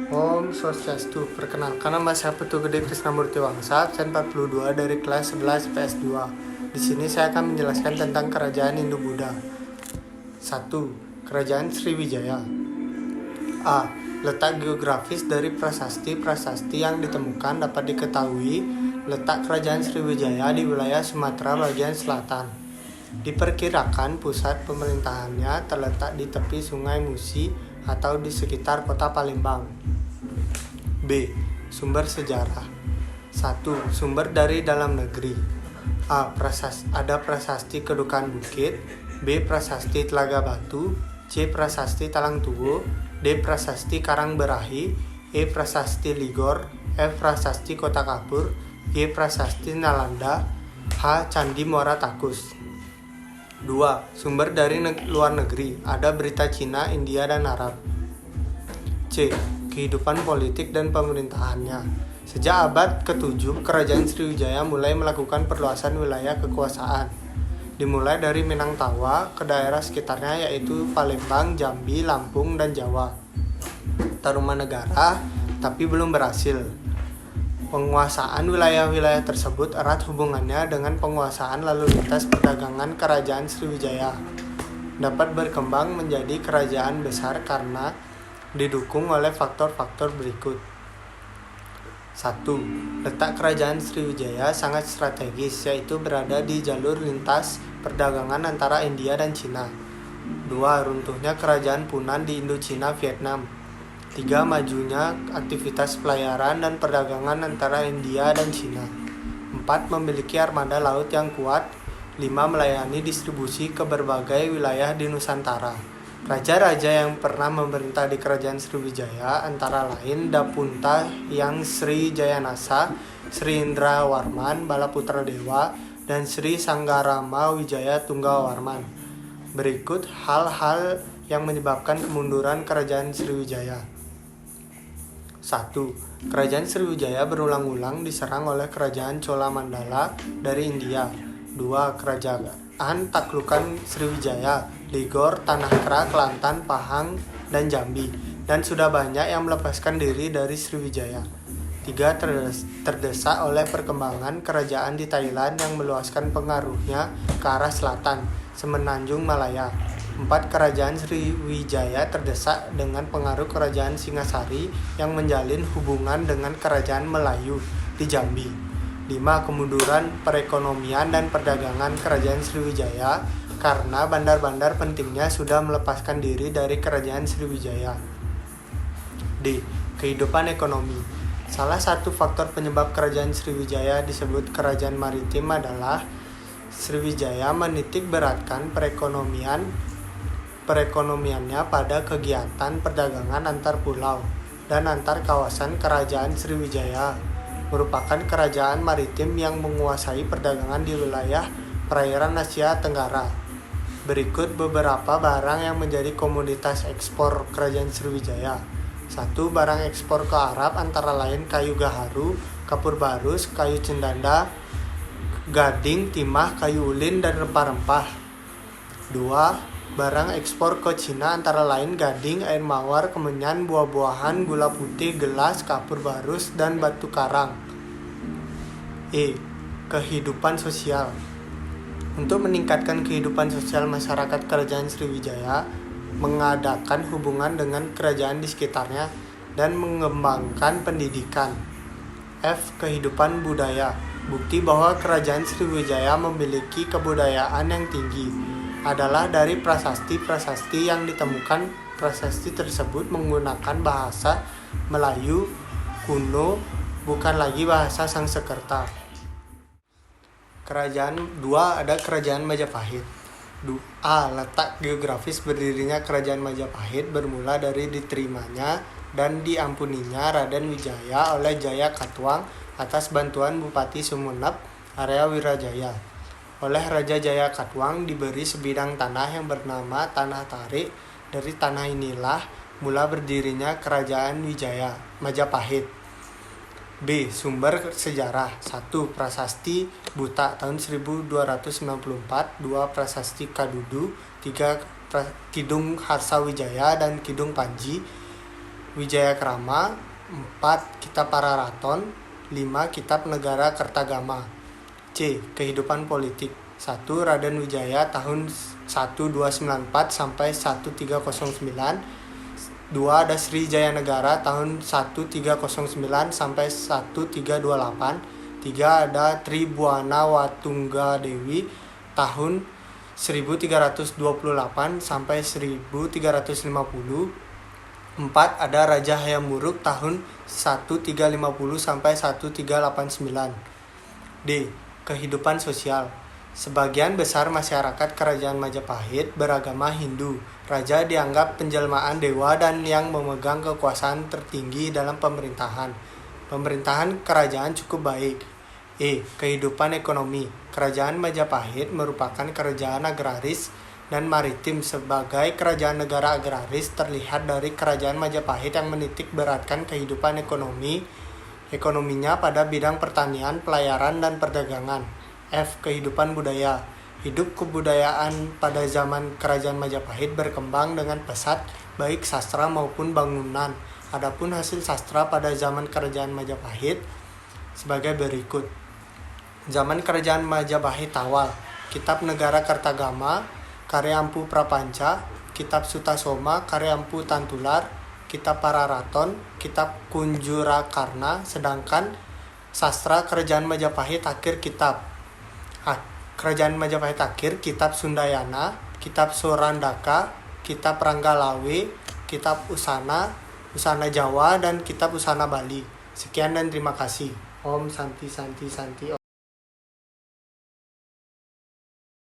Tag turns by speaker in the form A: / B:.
A: Om Swastiastu. Perkenalkan, nama saya Putu Gede Krisnamurti Wangsa, absen 42 dari kelas 11 PS2. Di sini saya akan menjelaskan tentang Kerajaan Hindu-Buddha. 1. Kerajaan Sriwijaya. A. Letak geografis dari prasasti-prasasti yang ditemukan dapat diketahui letak Kerajaan Sriwijaya di wilayah Sumatera bagian selatan. Diperkirakan pusat pemerintahannya terletak di tepi Sungai Musi atau di sekitar kota Palembang. B. Sumber sejarah. 1. Sumber dari dalam negeri. A. Ada prasasti Kedukaan Bukit. B. Prasasti Telaga Batu. C. Prasasti Talang Tugu. D. Prasasti Karang Berahi. E. Prasasti Ligor. F. Prasasti Kota Kapur. G. Prasasti Nalanda. H. Candi Muara Takus. 2. Sumber dari luar negeri. Ada berita Cina, India, dan Arab. C. Kehidupan politik dan pemerintahannya. Sejak abad ke-7, Kerajaan Sriwijaya mulai melakukan perluasan wilayah kekuasaan. Dimulai dari Minangtawa ke daerah sekitarnya yaitu Palembang, Jambi, Lampung, dan Jawa. Tarumanegara, tapi belum berhasil. Penguasaan wilayah-wilayah tersebut erat hubungannya dengan penguasaan lalu lintas perdagangan Kerajaan Sriwijaya. Dapat berkembang menjadi kerajaan besar karena didukung oleh faktor-faktor berikut. 1. Letak Kerajaan Sriwijaya sangat strategis, yaitu berada di jalur lintas perdagangan antara India dan Cina. 2. Runtuhnya Kerajaan Punan di Indochina, Vietnam. 3. Majunya aktivitas pelayaran dan perdagangan antara India dan Cina. 4. Memiliki armada laut yang kuat. 5. Melayani distribusi ke berbagai wilayah di Nusantara. Raja-raja yang pernah memerintah di Kerajaan Sriwijaya antara lain Dapunta Hyang Sri Jayanasa, Sri Indrawarman Balaputra Dewa, dan Sri Sanggarama Wijaya Tunggawarman. Berikut hal-hal yang menyebabkan kemunduran Kerajaan Sriwijaya. 1. Kerajaan Sriwijaya berulang-ulang diserang oleh Kerajaan Chola Mandala dari India. 2. Kerajaan taklukan Sriwijaya, Ligor, Tanah Kera, Kelantan, Pahang, dan Jambi, dan sudah banyak yang melepaskan diri dari Sriwijaya. 3. Terdesak oleh perkembangan kerajaan di Thailand yang meluaskan pengaruhnya ke arah selatan, semenanjung Malaya. 4. Kerajaan Sriwijaya terdesak dengan pengaruh Kerajaan Singasari yang menjalin hubungan dengan Kerajaan Melayu di Jambi. 5. Kemunduran perekonomian dan perdagangan Kerajaan Sriwijaya karena bandar-bandar pentingnya sudah melepaskan diri dari Kerajaan Sriwijaya. D. Kehidupan ekonomi. Salah satu faktor penyebab Kerajaan Sriwijaya disebut Kerajaan Maritim adalah Sriwijaya menitik beratkan perekonomiannya pada kegiatan perdagangan antar pulau dan antar kawasan. Kerajaan Sriwijaya merupakan kerajaan maritim yang menguasai perdagangan di wilayah perairan Asia Tenggara. Berikut beberapa barang yang menjadi komoditas ekspor Kerajaan Sriwijaya. 1. Barang ekspor ke Arab antara lain kayu gaharu, kapur barus, kayu cendana, gading, timah, kayu ulin, dan rempah-rempah. 2. Barang ekspor ke Cina antara lain gading, air mawar, kemenyan, buah-buahan, gula putih, gelas, kapur barus, dan batu karang. E. Kehidupan sosial. Untuk meningkatkan kehidupan sosial masyarakat Kerajaan Sriwijaya, mengadakan hubungan dengan kerajaan di sekitarnya, dan mengembangkan pendidikan. F. Kehidupan budaya. Bukti bahwa Kerajaan Sriwijaya memiliki kebudayaan yang tinggi adalah dari prasasti-prasasti yang ditemukan. Prasasti tersebut menggunakan bahasa Melayu kuno, bukan lagi bahasa Sangsekerta. Kerajaan 2. Ada Kerajaan Majapahit. A. Letak geografis berdirinya Kerajaan Majapahit bermula dari diterimanya dan diampuninya Raden Wijaya oleh Jaya Katuang atas bantuan Bupati Sumenep, area Wirajaya. Oleh Raja Jaya Katuang diberi sebidang tanah yang bernama Tanah Tarik. Dari tanah inilah mula berdirinya Kerajaan Majapahit. B. Sumber sejarah. 1. Prasasti Buta tahun 1294. 2. Prasasti Kadudu. 3. Kidung Harsawijaya dan Kidung Panji. Wijayakrama. 4. Kitab Pararaton. 5. Kitab Negara Kertagama. C. Kehidupan politik. 1. Raden Wijaya tahun 1294 sampai 1309. 2. ada Sri Jaya Negara tahun 1309 sampai 1328. 3. ada Tribuana Watunggadewi tahun 1328 sampai 1350. 4. ada Raja Hayam Wuruk tahun 1350 sampai 1389. D. Kehidupan sosial. Sebagian besar masyarakat Kerajaan Majapahit beragama Hindu. Raja dianggap penjelmaan dewa dan yang memegang kekuasaan tertinggi dalam pemerintahan. Pemerintahan kerajaan cukup baik. E. Kehidupan ekonomi. Kerajaan Majapahit merupakan kerajaan agraris dan maritim. Sebagai kerajaan negara agraris, terlihat dari Kerajaan Majapahit yang menitik beratkan kehidupan ekonominya pada bidang pertanian, pelayaran, dan perdagangan. F. Kehidupan budaya. Hidup kebudayaan pada zaman Kerajaan Majapahit berkembang dengan pesat, baik sastra maupun bangunan. Adapun hasil sastra pada zaman Kerajaan Majapahit sebagai berikut. Zaman Kerajaan Majapahit awal. Kitab Negara Kertagama karya Empu Prapanca, Kitab Sutasoma karya Empu Tantular, Kitab Pararaton, Kitab Kunjurakarna. Sedangkan sastra Kerajaan Majapahit akhir Kerajaan Majapahit akhir, Kitab Sundayana, Kitab Sorandaka, Kitab Ranggalawe, Kitab Usana Jawa, dan Kitab Usana Bali. Sekian dan terima kasih. Om Santi Santi Santi.